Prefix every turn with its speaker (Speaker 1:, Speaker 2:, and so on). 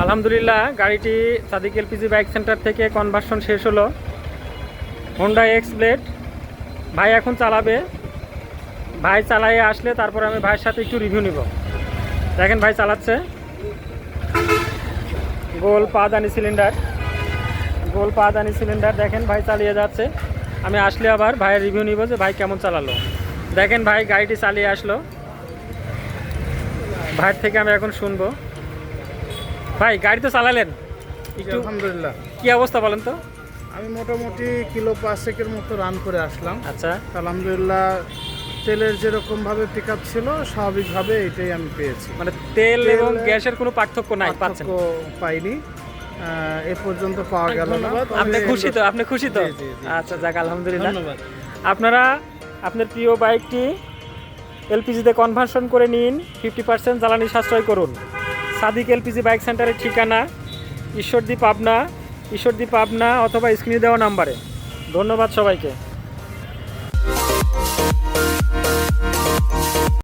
Speaker 1: আলহামদুলিল্লাহ, গাড়িটি Sadiq LPG bike centre থেকে কনভার্সন শেষ হলো। হোন্ডা এক্স ব্লেড ভাই এখন চালাবে। ভাই চালাইয়ে আসলে তারপর আমি ভাইয়ের সাথে একটু রিভিউ নিব। দেখেন ভাই চালাচ্ছে, গোল পাদানি সিলিন্ডার দেখেন ভাই চালিয়ে যাচ্ছে। আমি আসলে আবার ভাইয়ের রিভিউ নিব যে ভাই কেমন চালালো। দেখেন ভাই গাড়িটি চালিয়ে আসলো, ভাইয়ের থেকে আমি এখন শুনবো। ভাই গাড়ি তো চালালেন, একটু
Speaker 2: আলহামদুলিল্লাহ,
Speaker 1: কি অবস্থা বলেন তো?
Speaker 2: আমি মোটামুটি কিলো 5 মতো রান করে আসলাম।
Speaker 1: আচ্ছা,
Speaker 2: আলহামদুলিল্লাহ, তেলের যেরকম ভাবে পিক আপ ছিল স্বাভাবিকভাবে এটাই আমি পেয়েছি।
Speaker 1: মানে তেল এবং গ্যাসের কোনো পার্থক্য নাই, পাচ্ছেন?
Speaker 2: পার্থক্য পাইনি, এ পর্যন্ত পাওয়া গেল না।
Speaker 1: আপনি খুশি তো? আপনি খুশি তো?
Speaker 2: জি, জি, জি।
Speaker 1: আচ্ছা যাক, আলহামদুলিল্লাহ।
Speaker 2: ধন্যবাদ।
Speaker 1: আপনারা আপনার প্রিয় বাইকটি এলপিজিতে কনভার্সন করে নিন, 50% জ্বালানি সাশ্রয় করুন। সাদিক এলপিজি বাইক সেন্টারের ঠিকানা ঈশ্বরদী পাবনা অথবা স্ক্রিনে দেওয়া নাম্বারে। ধন্যবাদ সবাইকে।